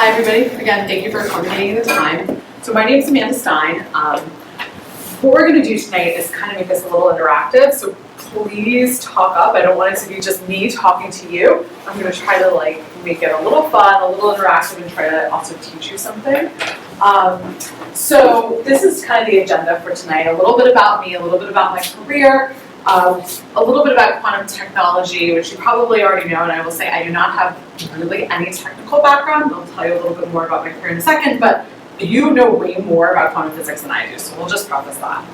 Hi everybody, again thank you for accommodating the time. So my name is Amanda Stein. What we're going to do tonight is kind of make this a little interactive, so please talk up. I don't want it to be just me talking to you. I'm going to try to make it a little fun, a little interactive, and try to also teach you something. So this is kind of the agenda for tonight. A little bit about me, a little bit about my career, a little bit about quantum technology, which you probably already know, and I will say I do not have really any technical background. I'll tell you a little bit more about my career in a second, but you know way more about quantum physics than I do, so we'll just preface that.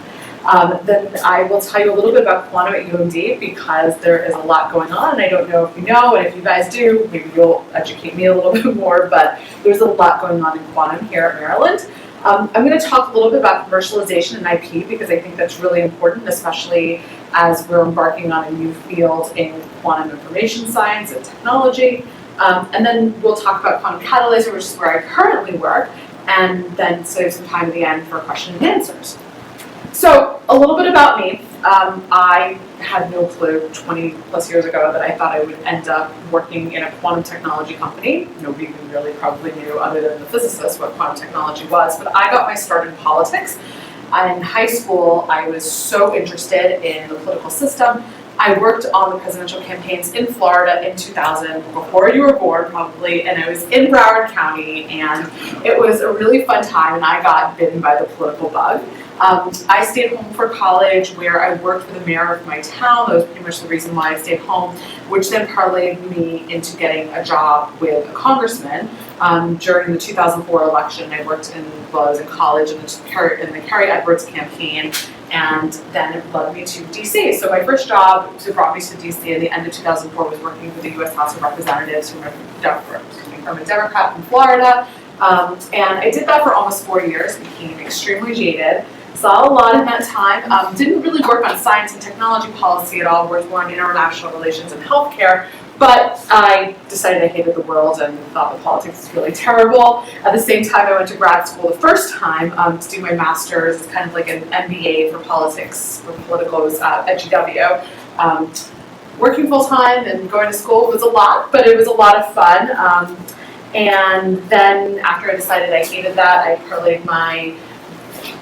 Then I will tell you a little bit about quantum at UMD because there is a lot going on, and I don't know if you know, and if you guys do, maybe you'll educate me a little bit more, but there's a lot going on in quantum here at Maryland. I'm going to talk a little bit about commercialization and IP because I think that's really important, especially as we're embarking on a new field in quantum information science and technology. And then we'll talk about Quantum Catalyzer, which is where I currently work, and then save some time at the end for questions and answers. So a little bit about me. I had no clue 20 plus years ago that I thought I would end up working in a quantum technology company. Nobody really probably knew other than the physicists what quantum technology was, but I got my start in politics. In high school, I was so interested in the political system. I worked on the presidential campaigns in Florida in 2000, before you were born probably, and I was in Broward County, and it was a really fun time, and I got bitten by the political bug. I stayed home for college where I worked for the mayor of my town. That was pretty much the reason why I stayed home, which then parlayed me into getting a job with a congressman. During the 2004 election, I worked while I was in college in the Kerry Edwards campaign, and then it led me to DC. So my first job that brought me to DC at the end of 2004 was working for the U.S. House of Representatives from a Democrat from Florida. And I did that for almost 4 years, became extremely jaded. Saw a lot in that time. Didn't really work on science and technology policy at all, worked more on international relations and healthcare, but I decided I hated the world and thought that politics was really terrible. At the same time, I went to grad school the first time to do my master's. It's kind of like an MBA for politics, for politicals at GW. Working full-time and going to school was a lot, but it was a lot of fun. And then after I decided I hated that, I parlayed my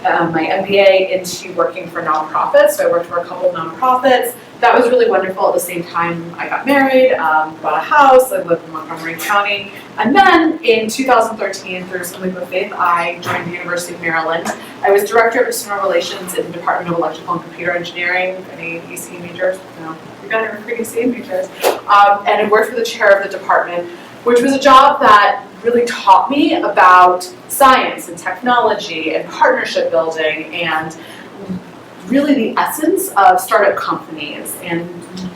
MBA into working for nonprofits. So I worked for a couple of nonprofits. That was really wonderful. At the same time, I got married, bought a house, I lived in Montgomery County. And then in 2013, through some leap of faith, I joined the University of Maryland. I was Director of External Relations in the Department of Electrical and Computer Engineering. Any EC majors? No, you got it for EC majors. And I worked for the chair of the department, which was a job that really taught me about science and technology and partnership building and really the essence of startup companies and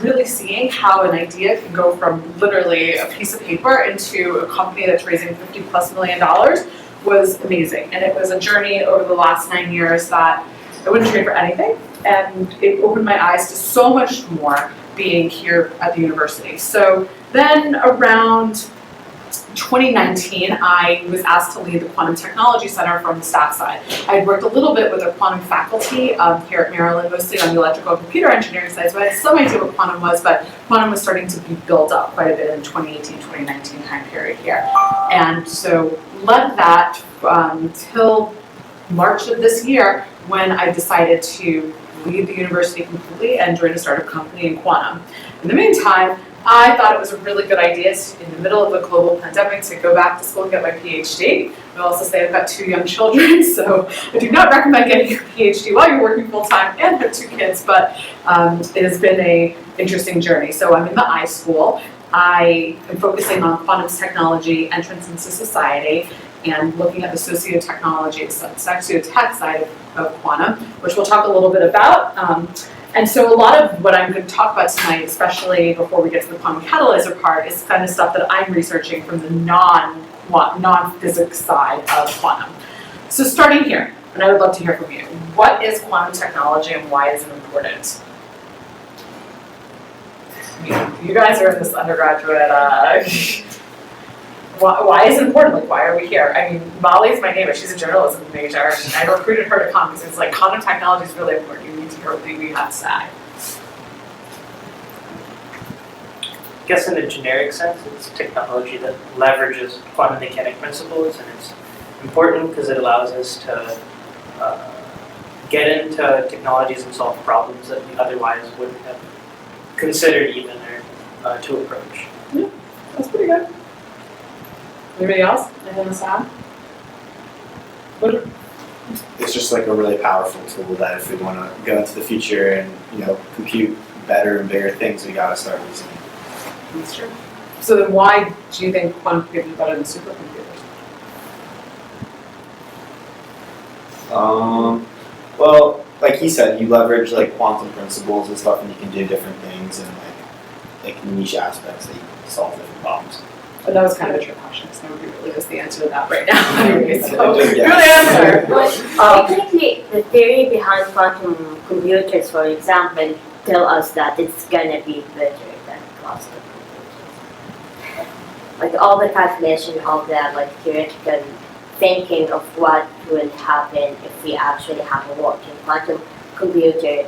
really seeing how an idea can go from literally a piece of paper into a company that's raising $50+ million was amazing. And it was a journey over the last 9 years that I wouldn't trade for anything. And it opened my eyes to so much more being here at the university. So then around 2019, I was asked to lead the Quantum Technology Center from the staff side. I had worked a little bit with the quantum faculty here at Maryland, mostly on the electrical and computer engineering side, so I had some idea what quantum was, but quantum was starting to be built up quite a bit in 2018-2019 time period here. And so led that until March of this year when I decided to leave the university completely and join a startup company in quantum. In the meantime, I thought it was a really good idea in the middle of a global pandemic to go back to school and get my PhD. I'll also say I've got 2 young children, so I do not recommend getting your PhD while you're working full-time and have 2 kids, but it has been an interesting journey. So I'm in the I school. I am focusing on quantum technology, entrance into society, and looking at the socio-tech side of quantum, which we'll talk a little bit about. And so a lot of what I'm going to talk about tonight, especially before we get to the quantum catalyzer part, is kind of stuff that I'm researching from the non-physics side of quantum. So starting here, and I would love to hear from you. What is quantum technology and why is it important? You guys are in this undergraduate, why is it important? Like, why are we here? I mean, Molly's my neighbor. She's a journalism major. I recruited her to come because it's like quantum technology is really important. You need to hear what we have to say. guess in a generic sense, it's technology that leverages quantum mechanic principles, and it's important because it allows us to get into technologies and solve problems that we otherwise wouldn't have considered even or to approach. Yeah, that's pretty good. Anybody else? Anything else to add? What? It's just like a really powerful tool that if we want to go into the future and compute better and bigger things, we gotta start using it. That's true. So then why do you think quantum computers are better than supercomputers? Well, like he said, you leverage like quantum principles and stuff, and you can do different things and like niche aspects that you can solve different problems. But that was kind of a trick question, so nobody really knows the answer to that right now. Anyway, so Just good guess. answer. But technically, the theory behind quantum computers, for example, tell us that it's gonna be better than classical computers. Like all the calculation of that, like theoretical thinking of what will happen if we actually have a working quantum computer,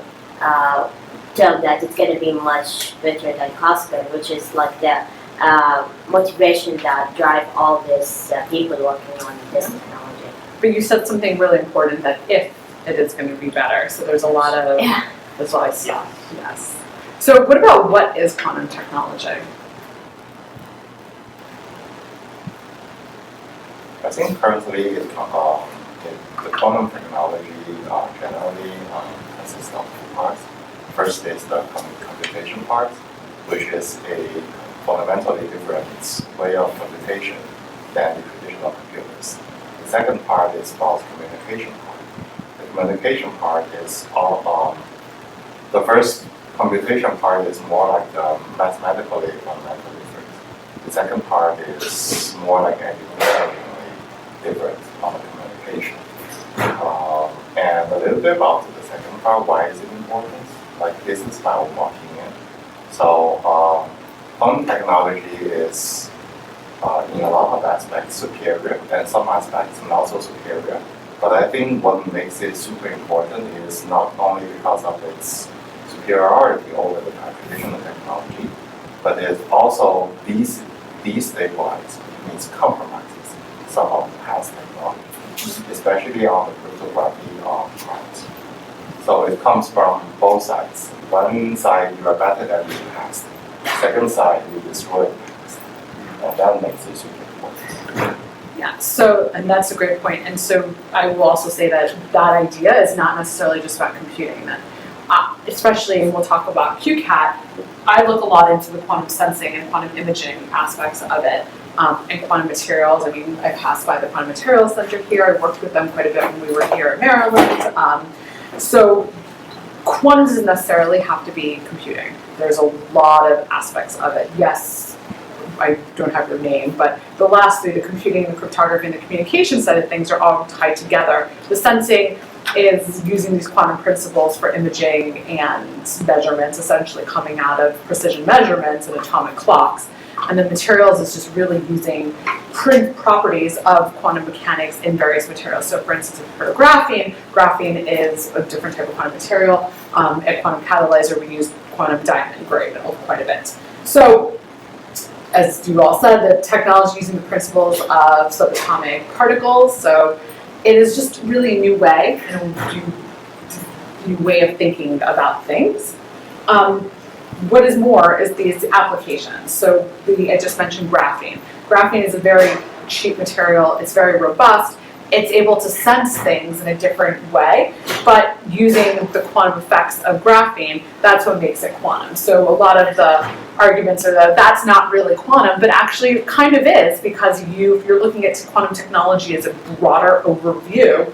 tell that it's gonna be much better than classical, which is like the motivation that drive all these people working on this technology. But you said something really important, that if it is going to be better. So there's a lot of, that's what I saw, yes. So what is quantum technology? I think currently the quantum technology generally consists of two parts. First is the computation part, which is a fundamentally different way of computation than the traditional computers. The second part is about communication part. The communication part is all the first computation part is more like mathematically fundamentally different. The second part is more like engineering different on the communication. And a little bit about the second part, why is it important? Like this is how I'm walking in. So quantum technology is in a lot of aspects superior, and some aspects not so superior. But I think what makes it super important is not only because of its superiority over the traditional technology, but it's also destabilized, means compromises some of the past technology, especially on the cryptography part. So it comes from both sides. One side, you are better than the past. Second side, you destroy the past. And that makes it super important. Yeah, so, and that's a great point. And so I will also say that that idea is not necessarily just about computing. That, especially, and we'll talk about QCAT, I look a lot into the quantum sensing and quantum imaging aspects of it. And quantum materials. I mean, I passed by the Quantum Materials Center here. I worked with them quite a bit when we were here at Maryland. So quantum doesn't necessarily have to be computing. There's a lot of aspects of it. Yes, I don't have your name, but the last three, the computing, the cryptography, and the communication side of things are all tied together. The sensing is using these quantum principles for imaging and measurements, essentially coming out of precision measurements and atomic clocks. And then materials is just really using properties of quantum mechanics in various materials. So for instance, if you've heard of graphene, graphene is a different type of quantum material. At Quantum Catalyzer, we use quantum diamond grade quite a bit. So as you all said, the technology using the principles of subatomic particles. So it is just really a new way, and a new way of thinking about things. What is more is these applications. So I just mentioned graphene. Graphene is a very cheap material. It's very robust. It's able to sense things in a different way, but using the quantum effects of graphene, that's what makes it quantum. So a lot of the arguments are that that's not really quantum, but actually it kind of is, because if you're looking at quantum technology as a broader overview,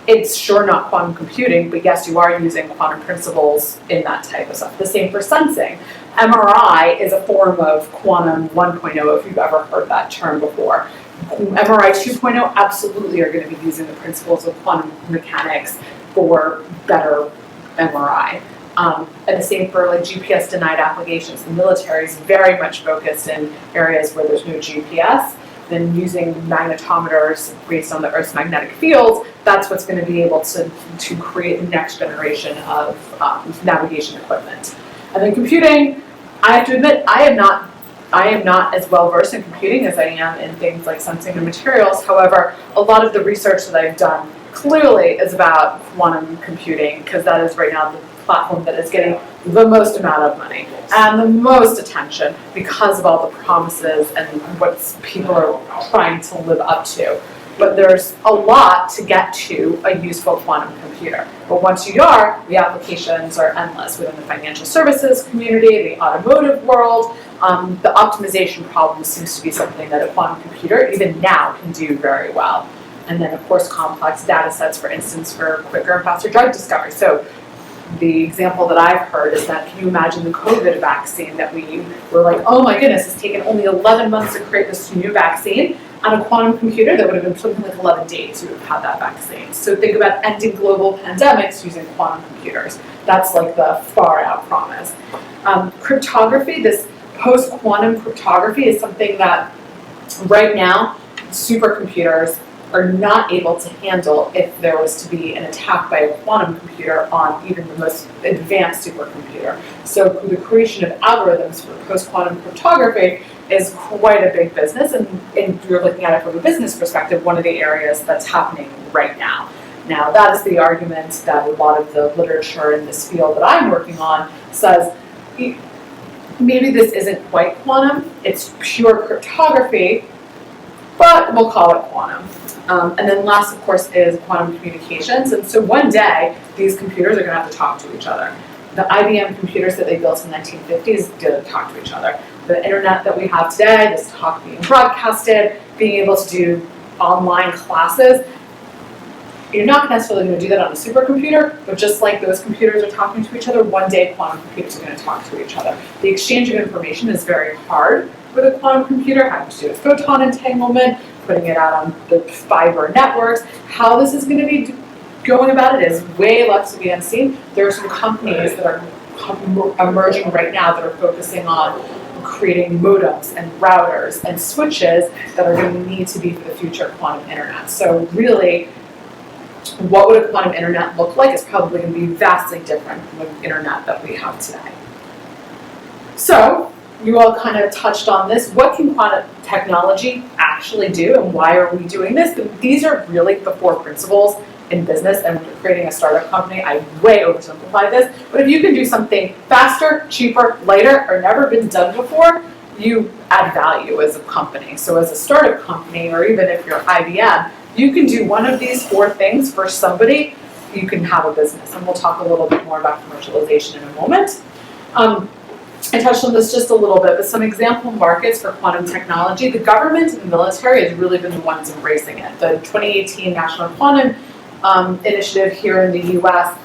it's sure not quantum computing, but yes, you are using quantum principles in that type of stuff. The same for sensing. MRI is a form of quantum 1.0, if you've ever heard that term before. MRI 2.0 absolutely are going to be using the principles of quantum mechanics for better MRI. And the same for like GPS denied applications. The military is very much focused in areas where there's no GPS. Then using magnetometers based on the Earth's magnetic fields, that's what's going to be able to create the next generation of navigation equipment. And then computing, I have to admit, I have not I am not as well versed in computing as I am in things like sensing and materials. However, a lot of the research that I've done clearly is about quantum computing, because that is right now the platform that is getting the most amount of money and the most attention because of all the promises and what people are trying to live up to. But there's a lot to get to a useful quantum computer. But once you are, the applications are endless within the financial services community, the automotive world. The optimization problem seems to be something that a quantum computer, even now, can do very well. And then, of course, complex data sets, for instance, for quicker and faster drug discovery. So the example that I've heard is that, can you imagine the COVID vaccine that we were like, oh my goodness, it's taken only 11 months to create this new vaccine. On a quantum computer, that would have been something like 11 days to have had that vaccine. So think about ending global pandemics using quantum computers. That's like the far out promise. Cryptography, this post-quantum cryptography is something that right now supercomputers are not able to handle if there was to be an attack by a quantum computer on even the most advanced supercomputer. So the creation of algorithms for post-quantum cryptography is quite a big business, and if you're looking at it from a business perspective, one of the areas that's happening right now. Now, that is the argument that a lot of the literature in this field that I'm working on says, maybe this isn't quite quantum, it's pure cryptography, but we'll call it quantum. And then last, of course, is quantum communications. And so one day, these computers are going to have to talk to each other. The IBM computers that they built in the 1950s didn't talk to each other. The internet that we have today, this talk being broadcasted, being able to do online classes, you're not necessarily going to do that on a supercomputer, but just like those computers are talking to each other, one day quantum computers are going to talk to each other. The exchange of information is very hard with a quantum computer, having to do with photon entanglement, putting it out on the fiber networks. How this is going to be going about it is way left to be unseen. There are some companies that are emerging right now that are focusing on creating modems and routers and switches that are going to need to be for the future quantum internet. So really, what would a quantum internet look like is probably going to be vastly different from the internet that we have today. So, you all kind of touched on this. What can quantum technology actually do, and why are we doing this? These are really the 4 principles in business, and when you're creating a startup company, I way oversimplify this, but if you can do something faster, cheaper, lighter, or never been done before, you add value as a company. So as a startup company, or even if you're IBM, you can do one of these 4 things for somebody, you can have a business. And we'll talk a little bit more about commercialization in a moment. I touched on this just a little bit, but some example markets for quantum technology. The government and the military has really been the ones embracing it. The 2018 National Quantum Initiative here in the US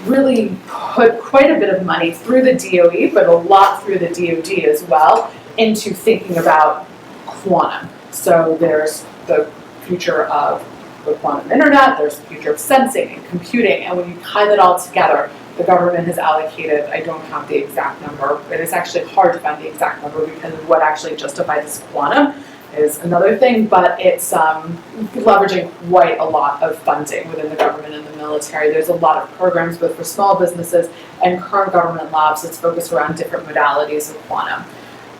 really put quite a bit of money through the DOE, but a lot through the DoD as well, into thinking about quantum. So there's the future of the quantum internet, there's the future of sensing and computing, and when you tie that all together, the government has allocated, I don't have the exact number, but it's actually hard to find the exact number because what actually justifies quantum is another thing, but it's leveraging quite a lot of funding within the government and the military. There's a lot of programs both for small businesses and current government labs that's focused around different modalities of quantum.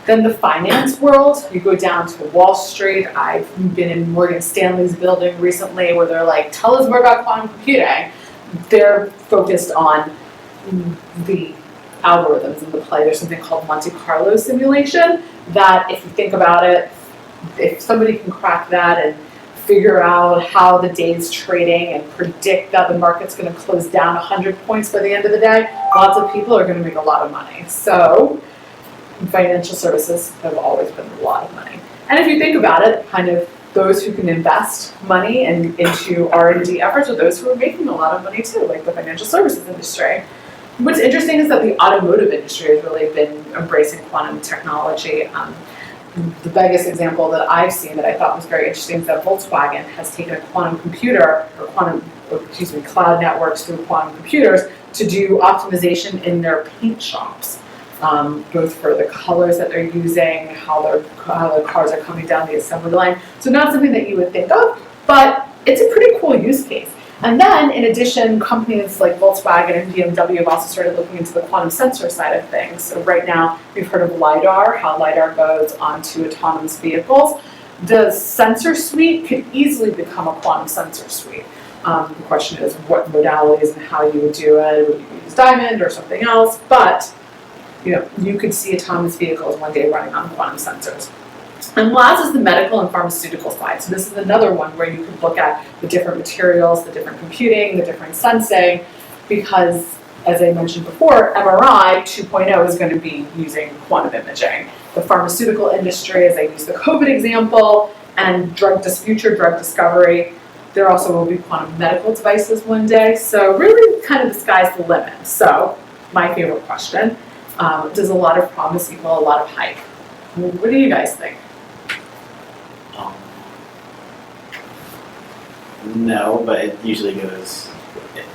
Then the finance world, you go down to Wall Street. I've been in Morgan Stanley's building recently where they're like, tell us more about quantum computing. They're focused on the algorithms in the play. There's something called Monte Carlo simulation that, if you think about it, if somebody can crack that and figure out how the day's trading and predict that the market's going to close down 100 points by the end of the day, lots of people are going to make a lot of money. So financial services have always been a lot of money. And if you think about it, kind of those who can invest money into R&D efforts are those who are making a lot of money too, like the financial services industry. What's interesting is that the automotive industry has really been embracing quantum technology. The biggest example that I've seen that I thought was very interesting is that Volkswagen has taken a quantum computer, or cloud networks through quantum computers to do optimization in their paint shops, both for the colors that they're using, how their cars are coming down the assembly line. So not something that you would think of, but it's a pretty cool use case. And then, in addition, companies like Volkswagen and BMW have also started looking into the quantum sensor side of things. So right now, we've heard of LiDAR, how LiDAR goes onto autonomous vehicles. The sensor suite could easily become a quantum sensor suite. The question is what modalities and how you would do it. Would you use diamond or something else? But you could see autonomous vehicles one day running on quantum sensors. And last is the medical and pharmaceutical side. So this is another one where you could look at the different materials, the different computing, the different sensing, because as I mentioned before, MRI 2.0 is going to be using quantum imaging. The pharmaceutical industry, as I use the COVID example, and future drug discovery, there also will be quantum medical devices one day. So really kind of the sky's the limit. So my favorite question, does a lot of promise equal a lot of hype? What do you guys think? No, but it usually goes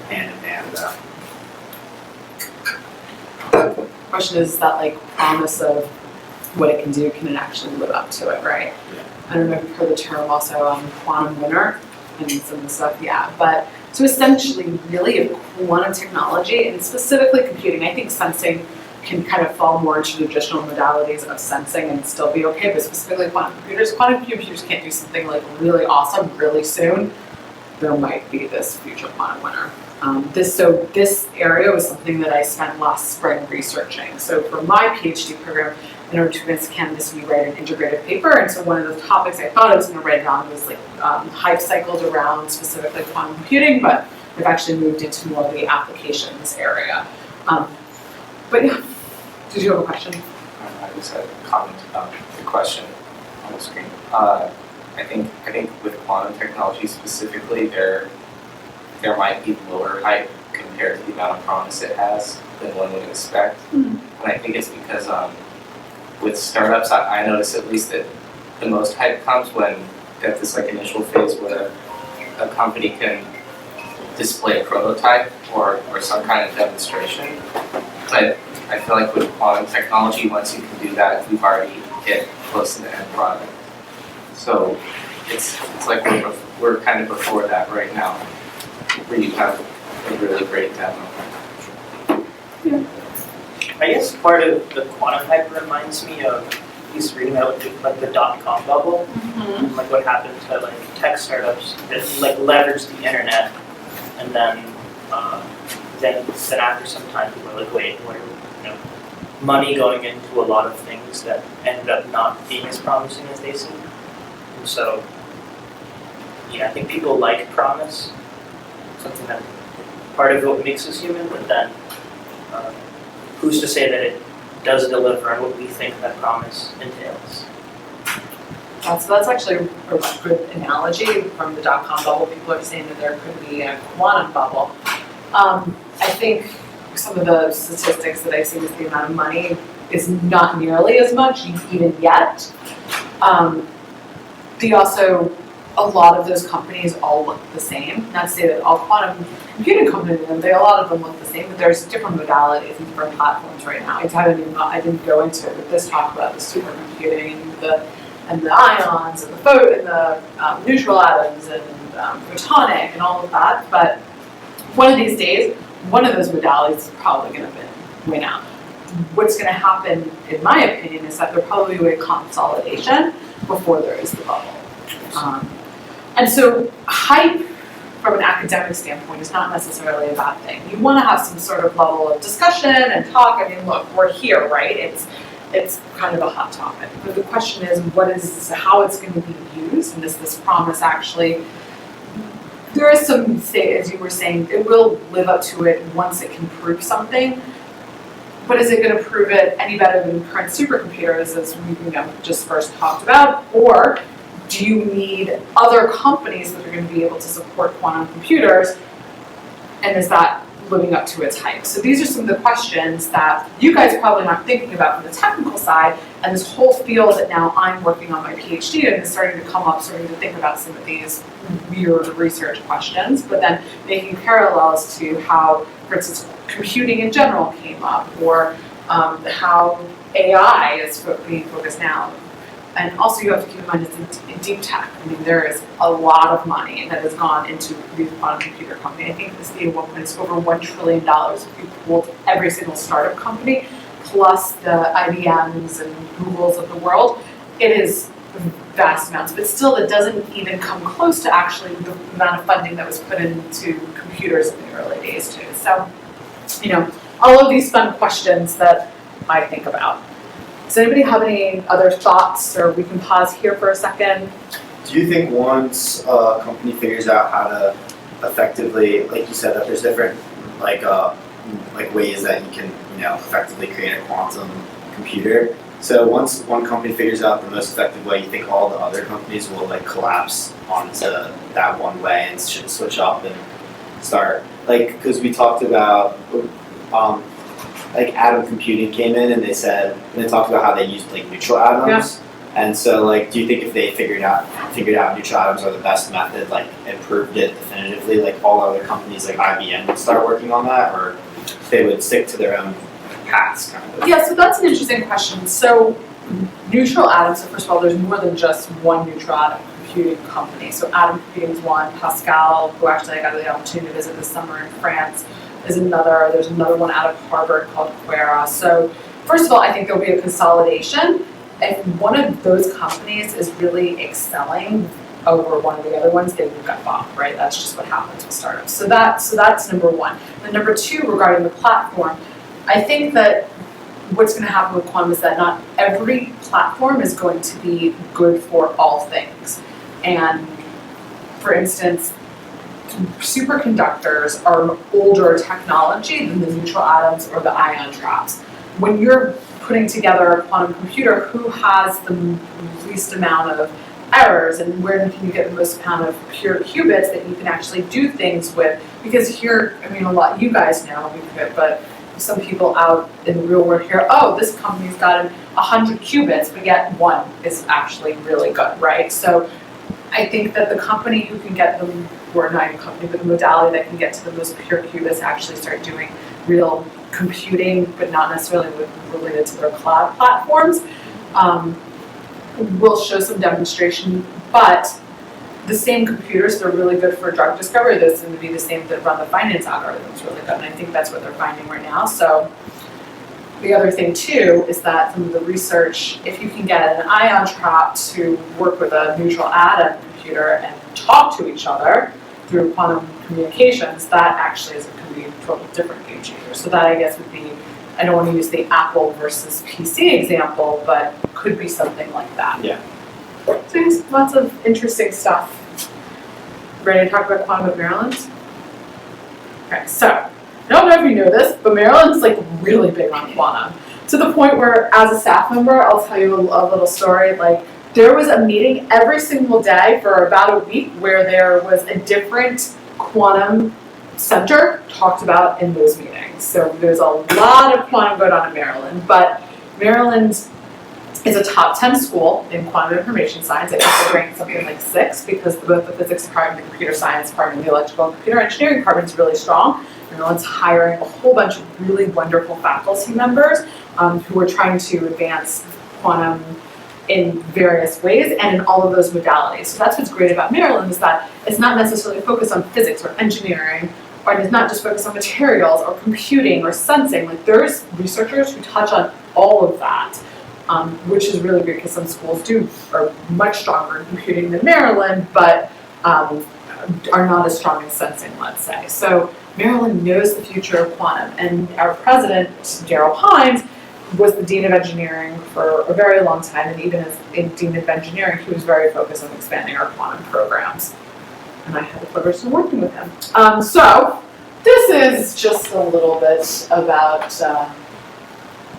hand in hand. The question is that like promise of what it can do, can it actually live up to it, right? Yeah. I don't know if you've heard the term also quantum winner and some of the stuff, yeah. But so essentially really if quantum technology and specifically computing, I think sensing can kind of fall more into traditional modalities of sensing and still be okay, but specifically quantum computers can't do something like really awesome really soon. There might be this future quantum winner. This area was something that I spent last spring researching. So for my PhD program, in order to advance cannabis, we write an integrated paper, and so one of the topics I thought I was going to write down was like hype cycles around specifically quantum computing, but I've actually moved into more of the applications area. But yeah, did you have a question? I just had a comment about the question on the screen. I think with quantum technology specifically, there might be lower hype compared to the amount of promise it has than one would expect. And I think it's because with startups, I notice at least that the most hype comes when at this like initial phase where a company can display a prototype or some kind of demonstration. But I feel like with quantum technology, once you can do that, we've already hit close to the end product. So it's like we're kind of before that right now, where you have a really great demo. Yeah. I guess part of the quantum hype reminds me of at least reading about like the .com bubble, and like what happened to like tech startups that like leveraged the internet, and then after some time people were like, wait, what are money going into a lot of things that ended up not being as promising as they seemed. And so, I think people like promise, something that part of what makes us human, but then who's to say that it does deliver on what we think that promise entails? So that's actually a good analogy from the .com bubble. People are saying that there could be a quantum bubble. I think some of the statistics that I've seen is the amount of money is not nearly as much even yet. A lot of those companies all look the same. Not to say that all quantum computing companies, a lot of them look the same, but there's different modalities and different platforms right now. I didn't go into it with this talk about the supercomputing and the ions and the neutral atoms and photonic and all of that. But one of these days, one of those modalities is probably going to win out. What's going to happen, in my opinion, is that there probably will be a consolidation before there is the bubble. And so hype from an academic standpoint is not necessarily a bad thing. You want to have some sort of level of discussion and talk. I mean, look, we're here, right? It's kind of a hot topic. But the question is, how it's going to be used, and is this promise actually? There is some, as you were saying, it will live up to it once it can prove something. But is it going to prove it any better than current supercomputers, as we just first talked about, or do you need other companies that are going to be able to support quantum computers, and is that living up to its hype? So these are some of the questions that you guys are probably not thinking about from the technical side, and this whole field that now I'm working on my PhD and is starting to come up, starting to think about some of these weird research questions, but then making parallels to how, for instance, computing in general came up, or how AI is being focused now. And also you have to keep in mind it's in deep tech. I mean, there is a lot of money that has gone into the quantum computer company. I think this at one point is over $1 trillion if you pooled every single startup company, plus the IBMs and Googles of the world. It is vast amounts, but still it doesn't even come close to actually the amount of funding that was put into computers in the early days too. So, you know, all of these fun questions that I think about. Does anybody have any other thoughts, or we can pause here for a second? Do you think once a company figures out how to effectively, like you said, that there's different like ways that you can, you know, effectively create a quantum computer? So once one company figures out the most effective way, you think all the other companies will like collapse onto that one way and should switch up and start, like, because we talked about like atom computing came in and they talked about how they used like neutral atoms. And so like, do you think if they figured out neutral atoms are the best method, like and proved it definitively, like all other companies like IBM would start working on that, or they would stick to their own paths kind of? Yeah, so that's an interesting question. So neutral atoms, so first of all, there's more than just one neutral atom computing company. So atom computing is one. Pascal, who actually I got the opportunity to visit this summer in France, is another. There's another one out of Harvard called Quera. So first of all, I think there'll be a consolidation. If one of those companies is really excelling over one of the other ones, they will get bought, right? That's just what happens with startups. So that's number one. And number two, regarding the platform, I think that what's going to happen with quantum is that not every platform is going to be good for all things. And for instance, superconductors are an older technology than the neutral atoms or the ion traps. When you're putting together a quantum computer, who has the least amount of errors and where can you get the most amount of pure qubits that you can actually do things with? Because here, I mean, a lot, you guys know, but some people out in the real world hear, oh, this company's got 100 qubits, but yet one is actually really good, right? So I think that the company who can get them, or not even company, but the modality that can get to the most pure qubits actually start doing real computing, but not necessarily related to their cloud platforms, will show some demonstration, but the same computers that are really good for drug discovery, those seem to be the same that run the finance algorithms really good, and I think that's what they're finding right now. So the other thing too is that some of the research, if you can get an ion trap to work with a neutral atom computer and talk to each other through quantum communications, that actually can be a totally different game changer. So that I guess would be, I don't want to use the Apple versus PC example, but could be something like that. Yeah. So there's lots of interesting stuff. Ready to talk about quantum at Maryland? Okay, so I don't know if you know this, but Maryland's like really big on quantum, to the point where as a staff member, I'll tell you a little story. Like there was a meeting every single day for about a week where there was a different quantum center talked about in those meetings. So there's a lot of quantum going on in Maryland, but Maryland is a top 10 school in quantum information science. I think they rank something like 6 because both the physics department, the computer science department, and the electrical and computer engineering department is really strong. Maryland's hiring a whole bunch of really wonderful faculty members who are trying to advance quantum in various ways and in all of those modalities. So that's what's great about Maryland, is that it's not necessarily focused on physics or engineering, or it's not just focused on materials or computing or sensing. Like there's researchers who touch on all of that. Which is really great because some schools are much stronger in computing than Maryland, but are not as strong in sensing, let's say. So Maryland knows the future of quantum, and our president, Daryl Hines, was the dean of engineering for a very long time, and even as in dean of engineering, he was very focused on expanding our quantum programs. And I had the privilege of working with him. So this is just a little bit about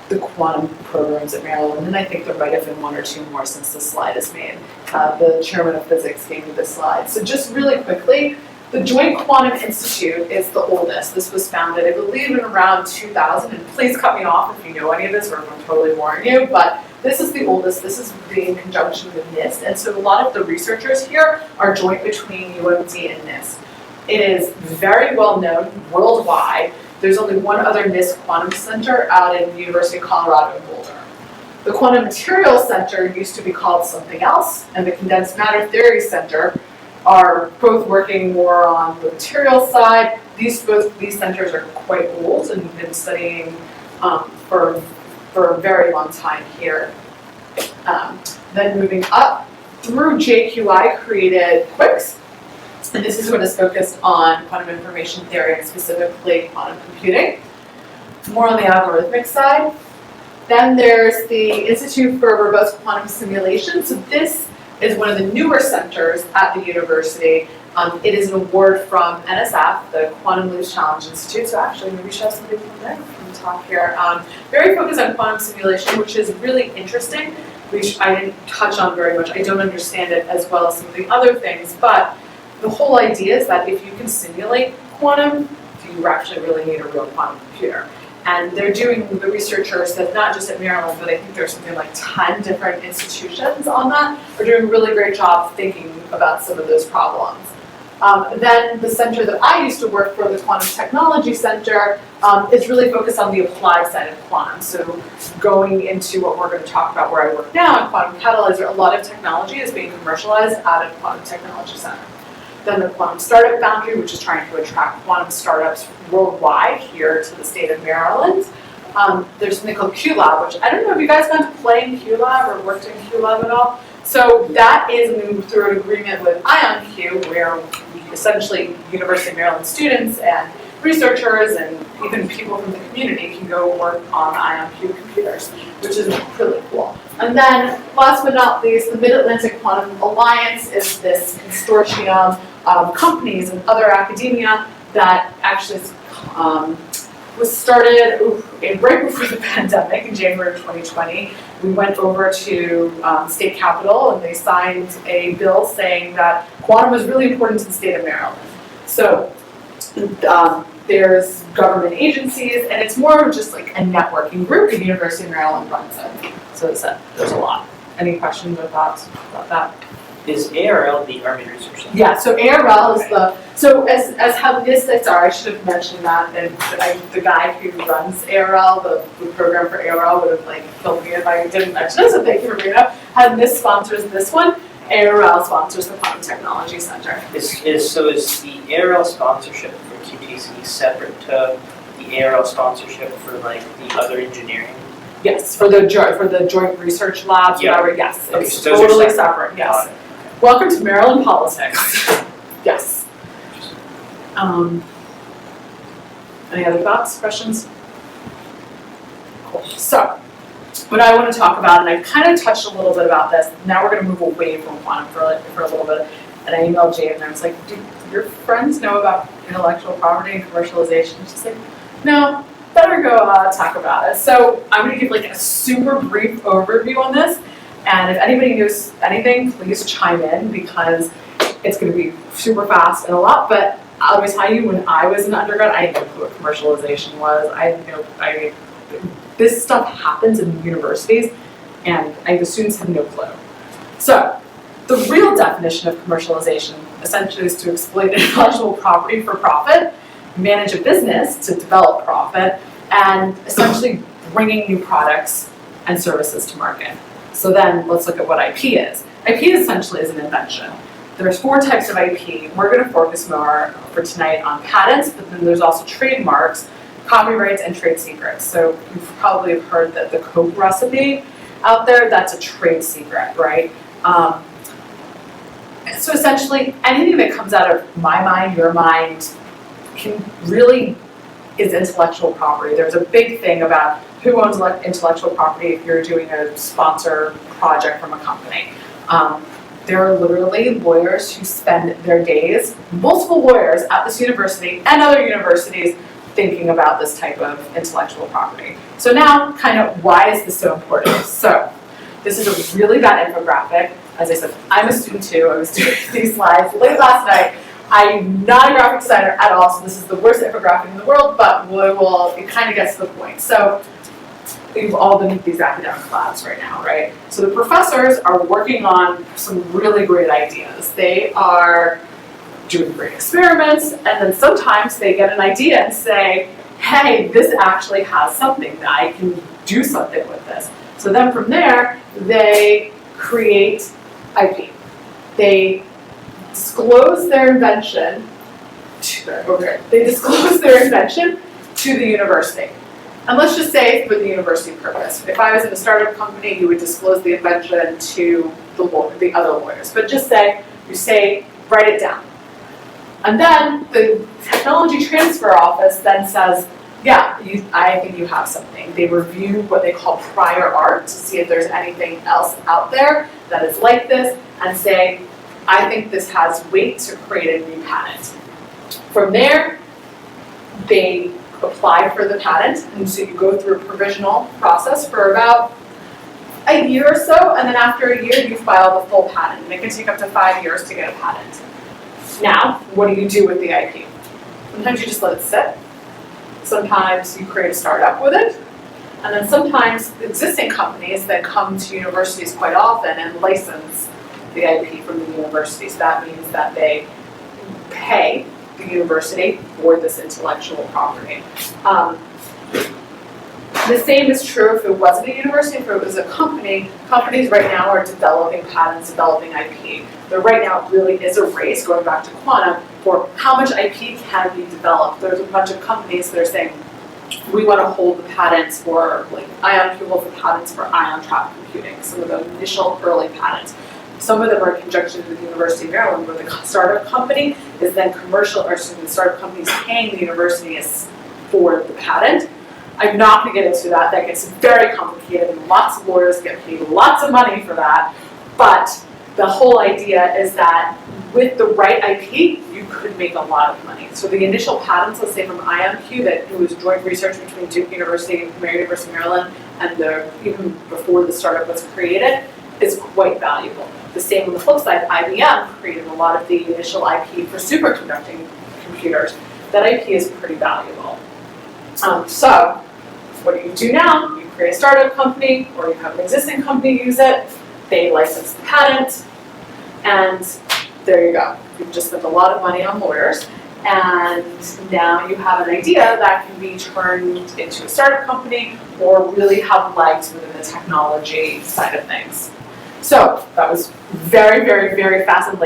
the quantum programs at Maryland, and I think there might have been one or two more since this slide is made. The chairman of physics gave me this slide. So just really quickly, the Joint Quantum Institute is the oldest. This was founded, I believe, in around 2000, and please cut me off if you know any of this or if I'm totally boring you, but this is the oldest. This is in conjunction with NIST, and so a lot of the researchers here are joint between UMD and NIST. It is very well known worldwide. There's only one other NIST quantum center out in the University of Colorado in Boulder. The Quantum Materials Center used to be called something else, and the Condensed Matter Theory Center are both working more on the material side. Both these centers are quite old and have been studying for a very long time here. Then moving up through JQI created QUICS, and this is what is focused on quantum information theory and specifically quantum computing. More on the algorithmic side. Then there's the Institute for Robust Quantum Simulation. So this is one of the newer centers at the university. It is an award from NSF, the Quantum Loops Challenge Institute. So actually, maybe we should have somebody from there from the talk here. Very focused on quantum simulation, which is really interesting, which I didn't touch on very much. I don't understand it as well as some of the other things, but the whole idea is that if you can simulate quantum, you actually really need a real quantum computer. And they're doing, the researchers, that not just at Maryland, but I think there's something like 10 different institutions on that, are doing a really great job thinking about some of those problems. Then the center that I used to work for, the Quantum Technology Center, is really focused on the applied side of quantum. So going into what we're going to talk about where I work now, in Quantum Catalyzer, a lot of technology is being commercialized out of Quantum Technology Center. Then the Quantum Startup Foundry, which is trying to attract quantum startups worldwide here to the state of Maryland. There's something called QLab, which I don't know if you guys got to play in QLab or worked in QLab at all. So that is moved through an agreement with IonQ, where essentially University of Maryland students and researchers and even people from the community can go work on IonQ computers, which is really cool. And then, last but not least, the Mid-Atlantic Quantum Alliance is this consortium of companies and other academia that actually was started right before the pandemic in January of 2020. We went over to state capitol and they signed a bill saying that quantum was really important to the state of Maryland. So there's government agencies, and it's more of just like a networking group. The University of Maryland runs it. So there's a lot. Any questions or thoughts about that? Is ARL the Army Research Center? Yeah, so ARL is as how this, sorry, I should have mentioned that, and the guy who runs ARL, the program for ARL would have killed me if I didn't mention this, so thank you for bringing it up. This sponsors this one. ARL sponsors the Quantum Technology Center. Is the ARL sponsorship for QTC separate to the ARL sponsorship for the other engineering? Yes, for the joint research labs, Yeah. whatever. Yes, Okay, it's so those are totally separate. separate. Yes. Welcome to Maryland politics. Yes. Any other thoughts, questions? Cool. So, what I want to talk about, and I kind of touched a little bit about this. Now we're going to move away from quantum for a little bit. And I emailed Jane and I was like, "Do your friends know about intellectual property and commercialization?" She's like, "No, better go talk about it." So I'm going to give a super brief overview on this. And if anybody knows anything, please chime in because it's going to be super fast and a lot. But I'll tell you, when I was an undergrad, I had no clue what commercialization was. This stuff happens in universities, and the students have no clue. So the real definition of commercialization essentially is to exploit intellectual property for profit, manage a business to develop profit, and essentially bringing new products and services to market. So then let's look at what IP is. IP essentially is an invention. There's 4 types of IP. We're going to focus more for tonight on patents, but then there's also trademarks, copyrights, and trade secrets. So you've probably heard that the Coke recipe out there, that's a trade secret, right? So essentially anything that comes out of my mind, your mind, is intellectual property. There's a big thing about who owns intellectual property if you're doing a sponsor project from a company. There are literally lawyers who spend their days, multiple lawyers at this university and other universities, thinking about this type of intellectual property. So now, why is this so important? So, this is a really bad infographic. As I said, I'm a student too. I was doing these slides late last night. I'm not a graphic designer at all, so this is the worst infographic in the world, but it kind of gets to the point. So, we've all been in these academic labs right now, right? So the professors are working on some really great ideas. They are doing great experiments, and then sometimes they get an idea and say, hey, this actually has something, that I can do something with this. So then from there, they create IP. They disclose their invention they disclose their invention to the university. And let's just say for the university purpose. If I was in a startup company, you would disclose the invention to the other lawyers. But just say, write it down. And then the technology transfer office then says, yeah, I think you have something. They review what they call prior art to see if there's anything else out there that is like this and say, I think this has weight to create a new patent. From there, they apply for the patent, and so you go through a provisional process for about a year or so, and then after a year, you file the full patent, and it can take up to 5 years to get a patent. Now, what do you do with the IP? Sometimes you just let it sit. Sometimes you create a startup with it. And then sometimes existing companies that come to universities quite often and license the IP from the universities. That means that they pay the university for this intellectual property. The same is true if it wasn't a university, if it was a company. Companies right now are developing patents, developing IP. But right now it really is a race, going back to quantum, for how much IP can be developed. There's a bunch of companies that are saying, we want to hold the patents for, like, IonQ holds the patents for ion trap computing, some of the initial early patents. Some of them are in conjunction with the University of Maryland, where the startup company is then the startup company is paying the university for the patent. I'm not going to get into that. That gets very complicated, and lots of lawyers get paid lots of money for that. But the whole idea is that with the right IP, you could make a lot of money. So the initial patents, let's say from IonQ, that it was joint research between Duke University and University of Maryland, and even before the startup was created, is quite valuable. The same on the flip side, IBM created a lot of the initial IP for superconducting computers. That IP is pretty valuable. So what do you do now? You create a startup company, or you have an existing company use it. They license the patent, and there you go. You've just spent a lot of money on lawyers, and now you have an idea that can be turned into a startup company or really have legs within the technology side of things. So that was very, very, very fast, and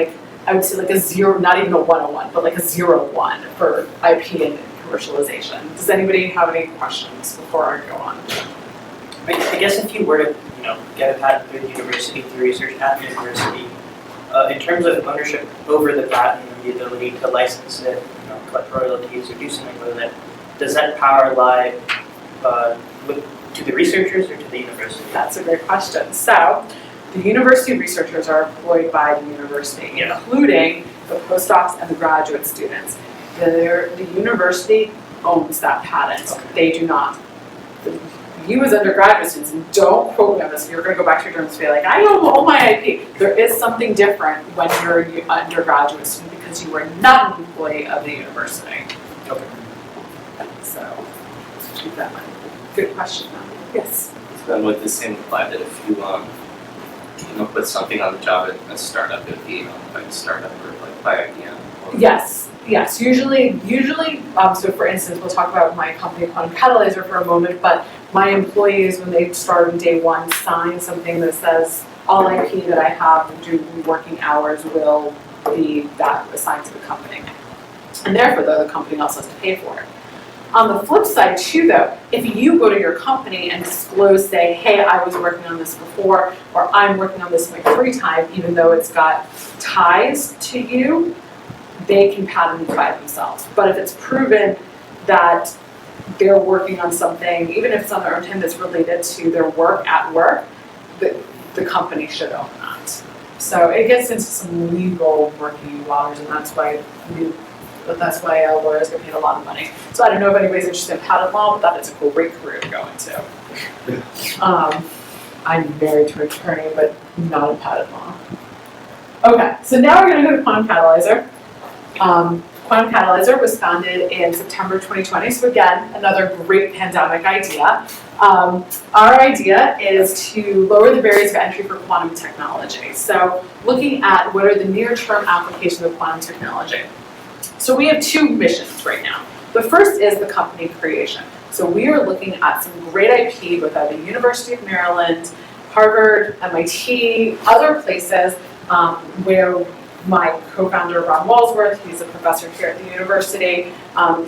I would say like a zero, not even a 101, but like a 0-1 for IP and commercialization. Does anybody have any questions before I go on? I guess if you were to, get a patent through the university, through research at the university, in terms of ownership over the patent and the ability to license it, collect royalties or do something with it, does that power lie to the researchers or to the university? That's a great question. So, the university researchers are employed by the university, including the postdocs and the graduate students. The university owns that patent. Okay. They do not. You as undergraduate students, and don't quote me on this, you're going to go back to your dorms and be like, I own all my IP. There is something different when you're an undergraduate student because you are not an employee of the university. Okay. So, keep that in mind. Good question, though. Yes? Then would the same apply that if you put something on the job at a startup, it would be by a startup or like by IBM? Yes. Usually, so for instance, we'll talk about my company, Quantum Catalyzer, for a moment, but my employees, when they start on day one, sign something that says, all IP that I have due to working hours will be assigned to the company. And therefore, the company also has to pay for it. On the flip side too though, if you go to your company and disclose, say, hey, I was working on this before, or I'm working on this in my free time, even though it's got ties to you, they can patent it by themselves. But if it's proven that they're working on something, even if it's on their own time that's related to their work at work, the company should own that. So it gets into some legal working waters, and that's why lawyers get paid a lot of money. So I don't know if anybody's interested in patent law, but that is a great career to go into. I'm married to an attorney, but not in patent law. Okay, so now we're going to go to Quantum Catalyzer. Quantum Catalyzer was founded in September 2020, so again, another great pandemic idea. Our idea is to lower the barriers of entry for quantum technology. So looking at what are the near-term applications of quantum technology. So we have two missions right now. The first is the company creation. So we are looking at some great IP both at the University of Maryland, Harvard, MIT, other places where my co-founder, Ron Walsworth, he's a professor here at the university.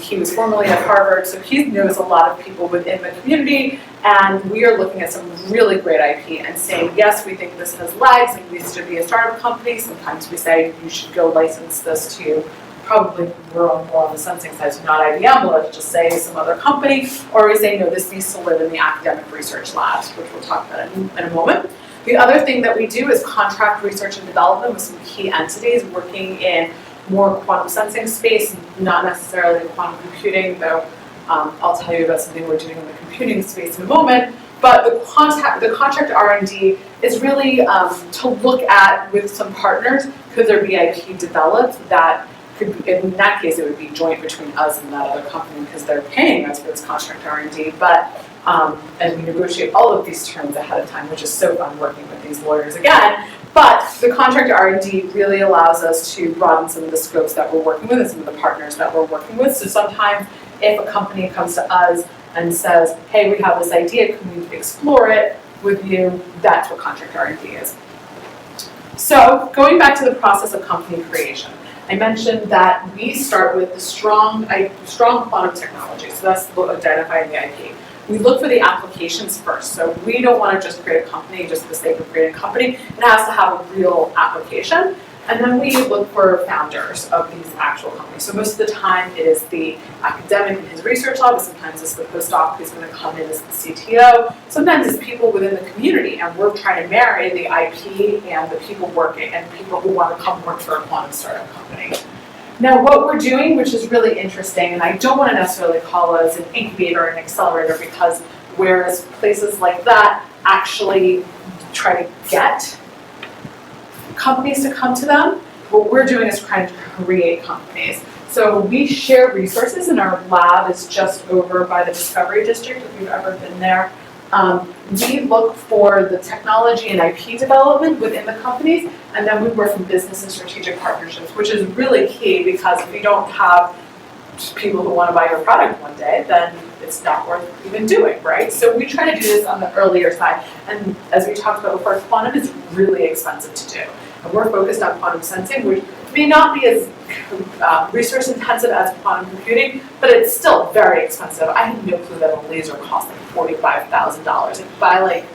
He was formerly at Harvard, so he knows a lot of people within the community, and we are looking at some really great IP and saying, yes, we think this has legs and needs to be a startup company. Sometimes we say you should go license this to probably we're on more on the sensing side, so not IBM, but let's just say some other company, or we say, no, this needs to live in the academic research labs, which we'll talk about in a moment. The other thing that we do is contract research and development with some key entities working in more quantum sensing space, not necessarily quantum computing, though I'll tell you about something we're doing in the computing space in a moment. But the contract R&D is really to look at with some partners, could there be IP developed that could, in that case, it would be joint between us and that other company because they're paying us for this contract R&D. But and we negotiate all of these terms ahead of time, which is so fun working with these lawyers again. But the contract R&D really allows us to broaden some of the scopes that we're working with and some of the partners that we're working with. So sometimes if a company comes to us and says, hey, we have this idea, can we explore it with you? That's what contract R&D is. So going back to the process of company creation, I mentioned that we start with the strong quantum technology. So that's identifying the IP. We look for the applications first. So we don't want to just create a company just for the sake of creating a company. It has to have a real application. And then we look for founders of these actual companies. So most of the time it is the academic in his research lab, sometimes it's the postdoc who's going to come in as the CTO, sometimes it's people within the community, and we're trying to marry the IP and the people working and people who want to come work for a quantum startup company. Now what we're doing, which is really interesting, and I don't want to necessarily call us an incubator or an accelerator because whereas places like that actually try to get companies to come to them, what we're doing is trying to create companies. So we share resources, and our lab is just over by the Discovery District, if you've ever been there. We look for the technology and IP development within the companies, and then we work in business and strategic partnerships, which is really key because if you don't have people who want to buy your product one day, then it's not worth even doing, right? So we try to do this on the earlier side, and as we talked about before, quantum is really expensive to do. And we're focused on quantum sensing, which may not be as resource intensive as quantum computing, but it's still very expensive. I had no clue that a laser cost like $45,000. Like buy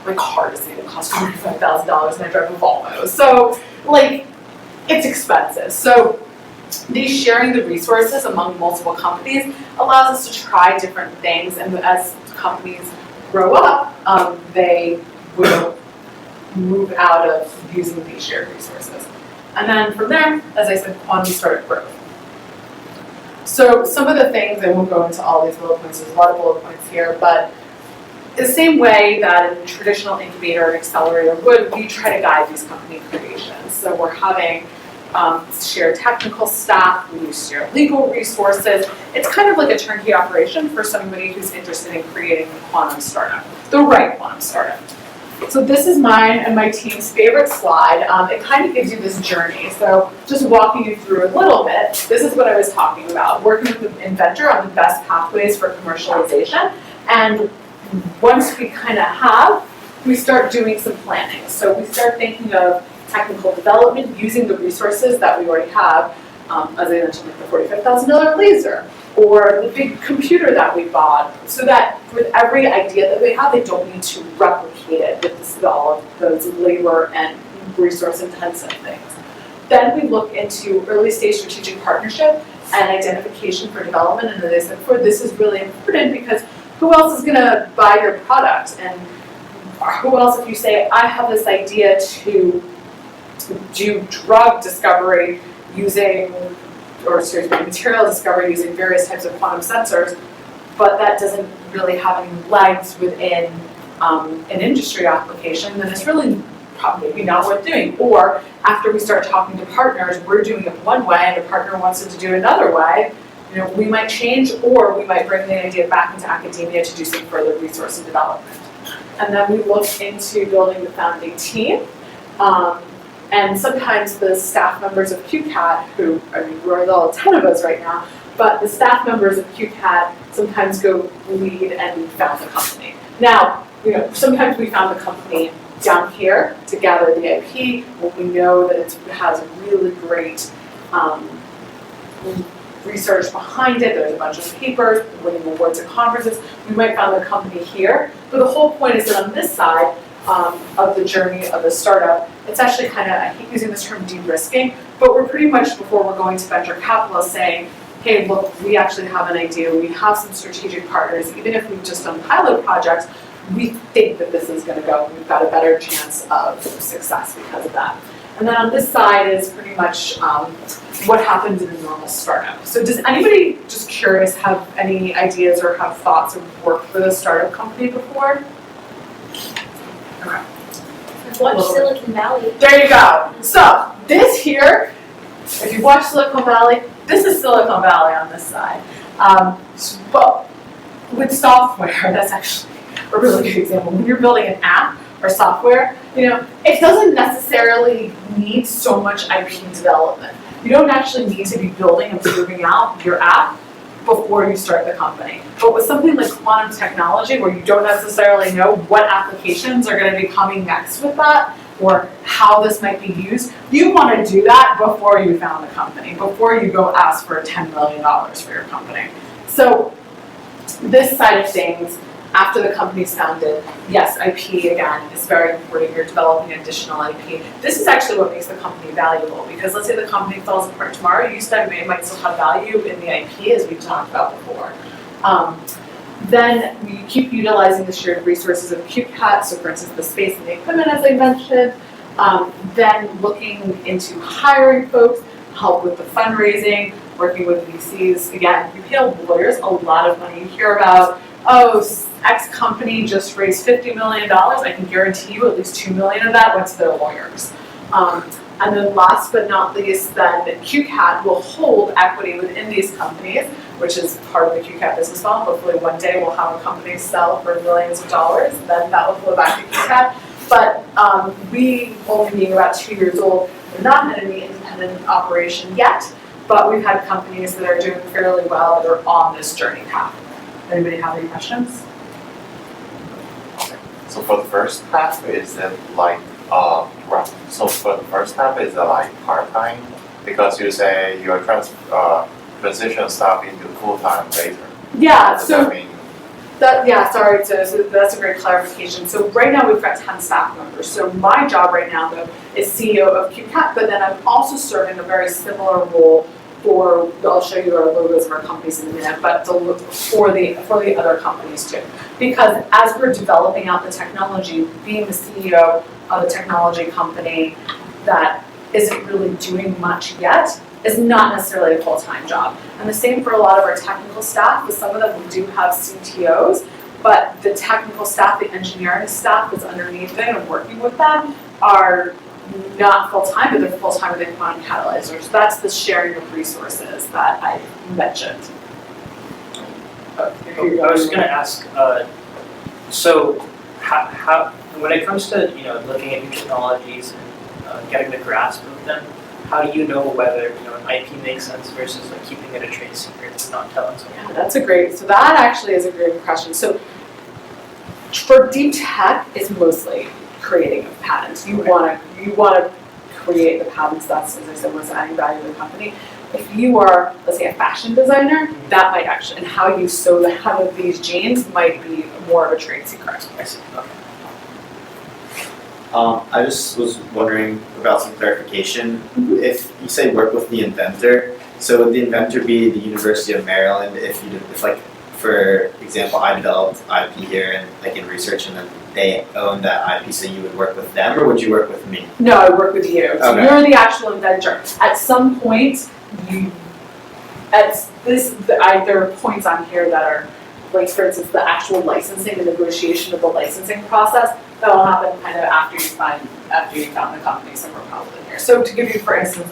my car doesn't even cost $45,000 and I drive a Volvo. So like, it's expensive. So these sharing the resources among multiple companies allows us to try different things, and as companies grow up, they will move out of using these shared resources. And then from there, as I said, quantum startup growth. So some of the things, I won't go into all these bullet points, there's a lot of bullet points here, but the same way that a traditional incubator and accelerator would, we try to guide these company creations. So we're having shared technical staff, we use shared legal resources. It's kind of like a turnkey operation for somebody who's interested in creating a quantum startup, the right quantum startup. So this is mine and my team's favorite slide. It kind of gives you this journey. So just walking you through a little bit, this is what I was talking about, working with the inventor on the best pathways for commercialization. And once we kind of have, we start doing some planning. So we start thinking of technical development using the resources that we already have, as I mentioned, like the $45,000 laser, or the big computer that we bought, so that with every idea that we have, they don't need to replicate it with all of those labor and resource-intensive things. Then we look into early-stage strategic partnership and identification for development, and as I said before, this is really important because who else is going to buy your product? And who else, if you say, I have this idea to do drug discovery using, or excuse me, material discovery using various types of quantum sensors, but that doesn't really have any legs within an industry application, then it's really probably not worth doing. Or after we start talking to partners, we're doing it one way and a partner wants it to do it another way, you know, we might change, or we might bring the idea back into academia to do some further resource and development. And then we look into building the founding team. And sometimes the staff members of QCAT, who, I mean, we're all 10 of us right now, but the staff members of QCAT sometimes go lead and found the company. Now, sometimes we found the company down here to gather the IP when we know that it has really great research behind it. There's a bunch of papers, winning awards at conferences. We might find the company here, but the whole point is that on this side of the journey of the startup, it's actually kind of, I hate using this term de-risking, but we're pretty much, before we're going to venture capital, saying, hey, look, we actually have an idea, we have some strategic partners, even if we've just done pilot projects, we think that this is going to go, we've got a better chance of success because of that. And then on this side is pretty much what happens in a normal startup. So does anybody, just curious, have any ideas or have thoughts of worked with a startup company before? Okay. Watch Silicon Valley. There you go. So this here, if you watch Silicon Valley, this is Silicon Valley on this side. But with software, that's actually a really good example. When you're building an app or software, it doesn't necessarily need so much IP development. You don't actually need to be building and proving out your app before you start the company. But with something like quantum technology, where you don't necessarily know what applications are going to be coming next with that, or how this might be used, you want to do that before you found the company, before you go ask for $10 million for your company. So this side of things, after the company's founded, yes, IP again is very important. You're developing additional IP. This is actually what makes the company valuable, because let's say the company falls apart tomorrow, you said it might still have value in the IP, as we talked about before. Then we keep utilizing the shared resources of QCAT, so for instance the space and the equipment as I mentioned, then looking into hiring folks, help with the fundraising, working with VCs. Again, you pay lawyers a lot of money. You hear about, X company just raised $50 million, I can guarantee you at least $2 million of that went to their lawyers. And then last but not least, then QCAT will hold equity within these companies, which is part of the QCAT business model. Hopefully one day we'll have a company sell for millions of dollars, then that will flow back to QCAT. But we, only being about 2 years old, we're not in any independent operation yet, but we've had companies that are doing fairly well that are on this journey path. Anybody have any questions? So for the first half, is it like so for the first half, is it like part-time? Because you say you're transition staff into full-time later. Yeah, Does so that mean sorry, so that's a great clarification. So right now we've got 10 staff members. So my job right now though is CEO of QCAT, but then I'm also serving a very similar role for, I'll show you our logos of our companies in a minute, but for the other companies too. Because as we're developing out the technology, being the CEO of a technology company that isn't really doing much yet is not necessarily a full-time job. And the same for a lot of our technical staff, with some of them we do have CTOs, but the technical staff, the engineering staff that's underneath it and working with them are not full-time, but they're full-time within Quantum Catalyzer. So that's the sharing of resources that I mentioned. I was going to ask, so how when it comes to looking at new technologies and getting the grasp of them, how do you know whether an IP makes sense versus like keeping it a trade secret and not telling someone? Yeah, that's a great. So that actually is a great question. So for deep tech, it's mostly creating of patents. You want to create the patents. That's, as I said, what's adding value to the company. If you are, let's say, a fashion designer, that might actually, and how you sew the hem of these jeans might be more of a trade secret. I see. Okay. I just was wondering about some clarification. If you say work with the inventor, so would the inventor be the University of Maryland? If like, for example, I developed IP here and like in research, and then they own that IP, so you would work with them, or would you work with me? No, I work with you. So Okay. you're the actual inventor. At some point, there are points on here that are, like for instance, the actual licensing, the negotiation of the licensing process. That will happen kind of after you found the company somewhere probably here. So to give you, for instance,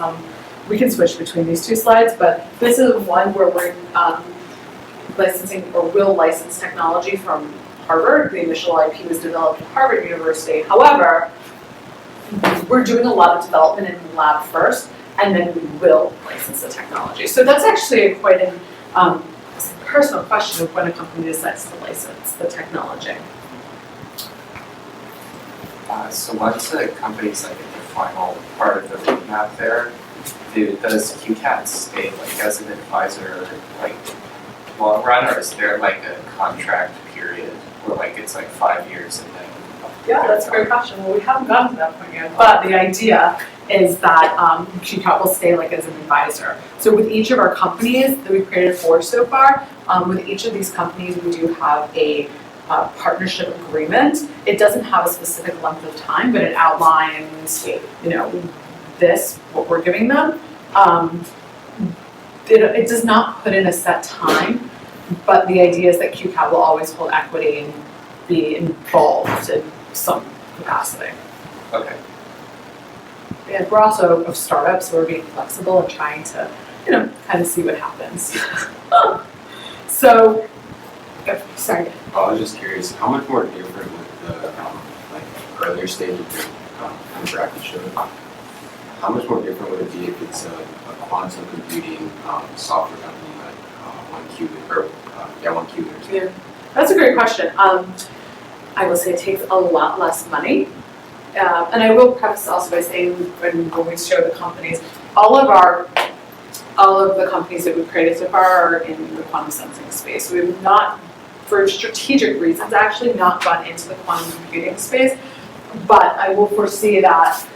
we can switch between these two slides, but this is one where we're licensing or will license technology from Harvard. The initial IP was developed at Harvard University. However, we're doing a lot of development in the lab first, and then we will license the technology. So that's actually quite a personal question of when a company decides to license the technology. So once a company's like in the final part of the roadmap there, does QCAT stay like as an advisor like long run, or is there like a contract period where like it's like 5 years and then? Yeah, that's a great question. Well, we haven't gotten to that point yet, but the idea is that QCAT will stay like as an advisor. So with each of our companies that we've created 4 so far, with each of these companies we do have a partnership agreement. It doesn't have a specific length of time, but it outlines, this, what we're giving them. It does not put in a set time, but the idea is that QCAT will always hold equity and be involved in some capacity. Okay. And we're also a startup, so we're being flexible and trying to, kind of see what happens. So, sorry. I was just curious, how much more different with the earlier stage of the bracket show? How much more different would it be if it's a quantum computing software company like 1Qubit or 1Qubit? Yeah, that's a great question. I will say it takes a lot less money. And I will preface also by saying when we show the companies, all of the companies that we've created so far are in the quantum sensing space. We have not, for strategic reasons, actually not gone into the quantum computing space, but I will foresee that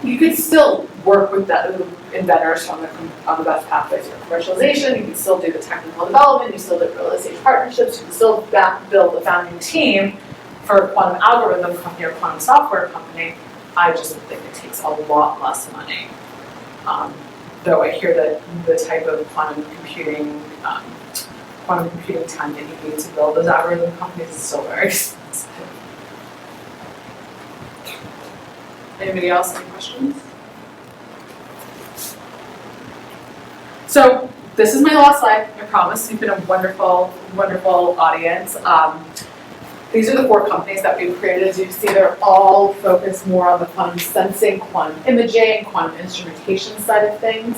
you could still work with the inventors on the best pathways for commercialization. You can still do the technical development. You still do real estate partnerships. You can still build a founding team for a quantum algorithm company or quantum software company. I just think it takes a lot less money. Though I hear that the type of quantum computing time that you need to build those algorithm companies is still very expensive. Anybody else have any questions? So this is my last slide, I promise. You've been a wonderful, wonderful audience. These are the 4 companies that we've created. As you see, they're all focused more on the quantum sensing, quantum imaging, quantum instrumentation side of things.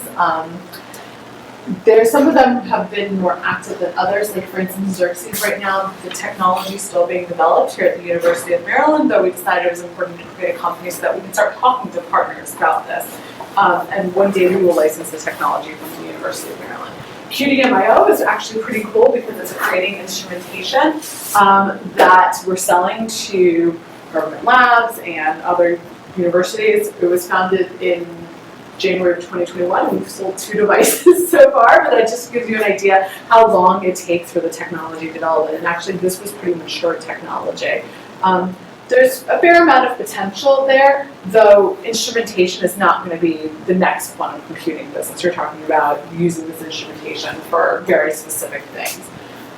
Some of them have been more active than others, like for instance Xerxes right now, the technology is still being developed here at the University of Maryland, though we decided it was important to create a company so that we can start talking to partners about this. And one day we will license the technology from the University of Maryland. QDMIO is actually pretty cool because it's creating instrumentation that we're selling to government labs and other universities. It was founded in January of 2021. We've sold 2 devices so far, but that just gives you an idea how long it takes for the technology development. And actually, this was pretty mature technology. There's a fair amount of potential there, though instrumentation is not going to be the next quantum computing business. You're talking about using this instrumentation for very specific things.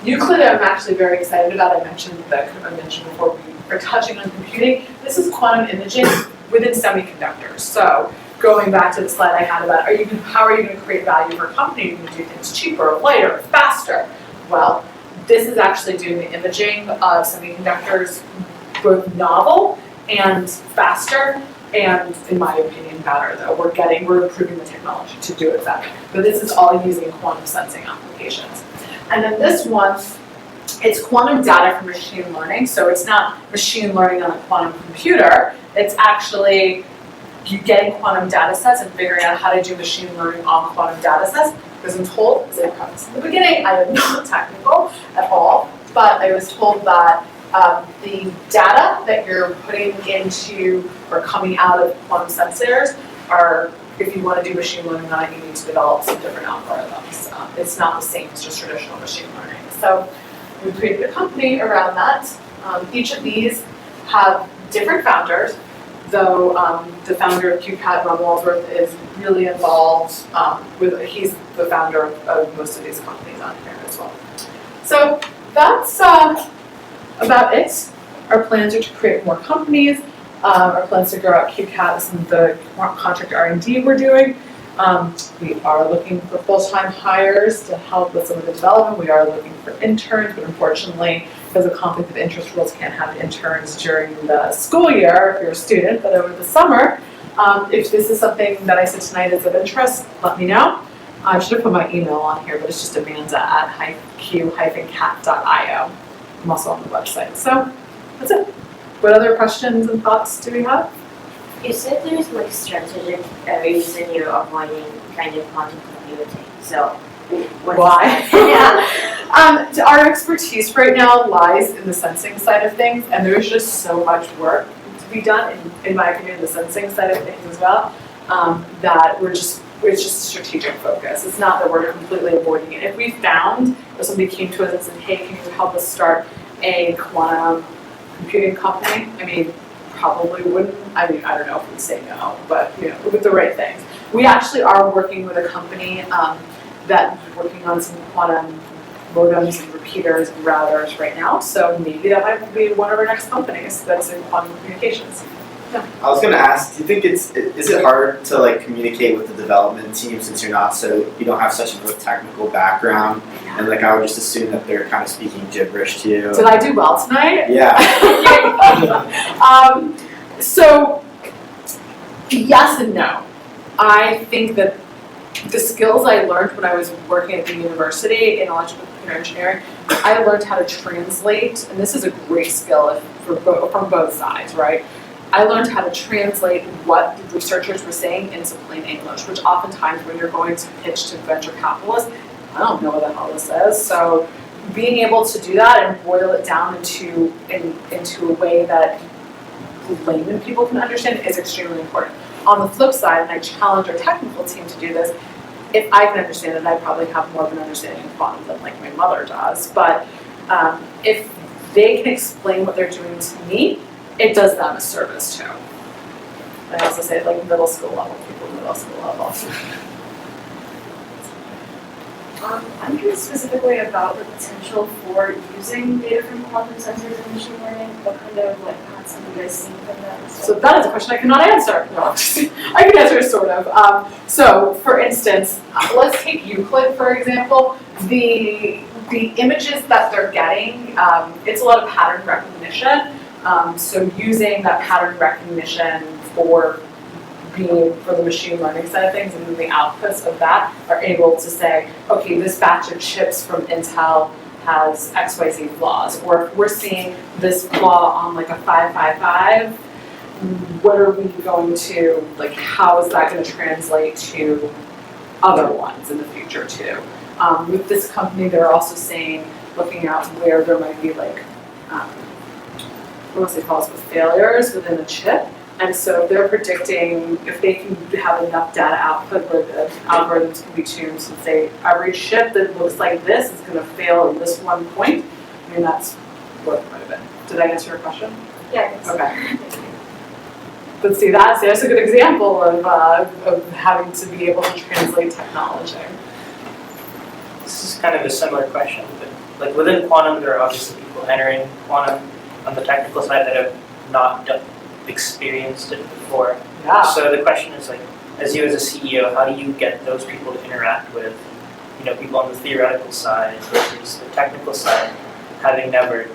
Euclid, I'm actually very excited about. I mentioned before we are touching on computing. This is quantum imaging within semiconductors. So going back to the slide I had about how are you going to create value for a company? You're going to do things cheaper, lighter, faster. Well, this is actually doing the imaging of semiconductors both novel and faster, and in my opinion better, though. We're improving the technology to do it better. But this is all using quantum sensing applications. And then this one, it's quantum data for machine learning. So it's not machine learning on a quantum computer. It's actually you getting quantum data sets and figuring out how to do machine learning on quantum data sets. Because I'm told, as I prefaced in the beginning, I am not technical at all, but I was told that the data that you're putting into or coming out of quantum sensors are, if you want to do machine learning on it, you need to develop some different algorithms. It's not the same as just traditional machine learning. So we created a company around that. Each of these have different founders, though the founder of QCAT, Ron Walsworth, is really involved he's the founder of most of these companies on here as well. So that's about it. Our plans are to create more companies. Our plans to grow out QCAT, some of the contract R&D we're doing. We are looking for full-time hires to help with some of the development. We are looking for interns, but unfortunately, because of conflict of interest rules, can't have interns during the school year if you're a student, but over the summer, If this is something that I said tonight is of interest, let me know. I should have put my email on here, but it's just amanda@q-cat.io. I'm also on the website. So that's it. What other questions and thoughts do we have? You said there's like strategic reason you're avoiding kind of quantum computing. So what is Why? that? Our expertise right now lies in the sensing side of things, and there's just so much work to be done, in my opinion, the sensing side of things as well, that it's just a strategic focus. It's not that we're completely avoiding it. If we found, if somebody came to us and said, hey, can you help us start a quantum computing company? I mean, probably wouldn't. I mean, I don't know if we'd say no, but with the right things. We actually are working with a company that's working on some quantum modems and repeaters and routers right now. So maybe that might be one of our next companies that's in quantum communications. I was gonna ask, do you think is it hard to like communicate with the development team since you don't have such a technical background, and like I would just assume that they're kind of speaking gibberish to you. Did I do well tonight? Yeah. So yes and no. I think that the skills I learned when I was working at the university in electrical computer engineering, I learned how to translate, and this is a great skill from both sides, right? I learned how to translate what the researchers were saying into plain English, which oftentimes when you're going to pitch to venture capitalists, I don't know what the hell this is. So being able to do that and boil it down into a way that layman people can understand is extremely important. On the flip side, and I challenge our technical team to do this, if I can understand it, I probably have more of an understanding of quantum than like my mother does. But if they can explain what they're doing to me, it does them a service too. I also say like middle school level people, middle school level. I'm curious specifically about the potential for using data from quantum sensors in machine learning. What kind of concept you guys see from that? So that is a question I cannot answer. No, I can answer it sort of. So for instance, let's take Euclid for example. The images that they're getting, it's a lot of pattern recognition. So using that pattern recognition for the machine learning side of things and moving outputs of that are able to say, okay, this batch of chips from Intel has XYZ flaws, or if we're seeing this flaw on like a 555, what are we going to, like how is that going to translate to other ones in the future too? With this company, they're also saying, looking at where there might be like, what else they call it, failures within a chip. And so they're predicting if they can have enough data output where the algorithms can be tuned to say every chip that looks like this is going to fail at this one point. I mean, that's what it might have been. Did I answer your question? Yeah. Okay. But see, that's a good example of having to be able to translate technology. This is kind of a similar question, but like within quantum, there are obviously people entering quantum on the technical side that have not experienced it before. Yeah. So the question is like, as you as a CEO, how do you get those people to interact with, people on the theoretical side versus the technical side, having never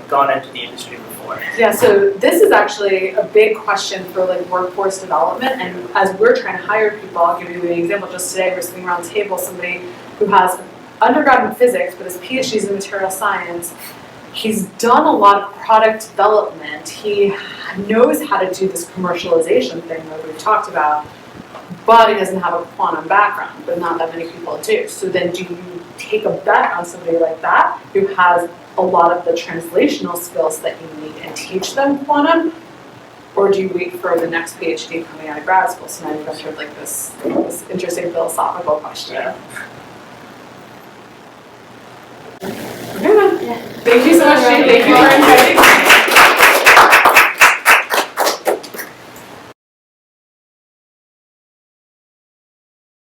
gone into the industry before? Yeah, so this is actually a big question for like workforce development, and as we're trying to hire people, I'll give you an example. Just today, we're sitting around the table, somebody who has undergrad in physics, but his PhD in material science. He's done a lot of product development. He knows how to do this commercialization thing that we've talked about, but he doesn't have a quantum background, but not that many people do. So then do you take a bet on somebody like that who has a lot of the translational skills that you need and teach them quantum? Or do you wait for the next PhD coming out of grad school? So now you've entered like this interesting philosophical question. Yeah. Okay then. Thank you so much, Jane. Thank you for inviting me.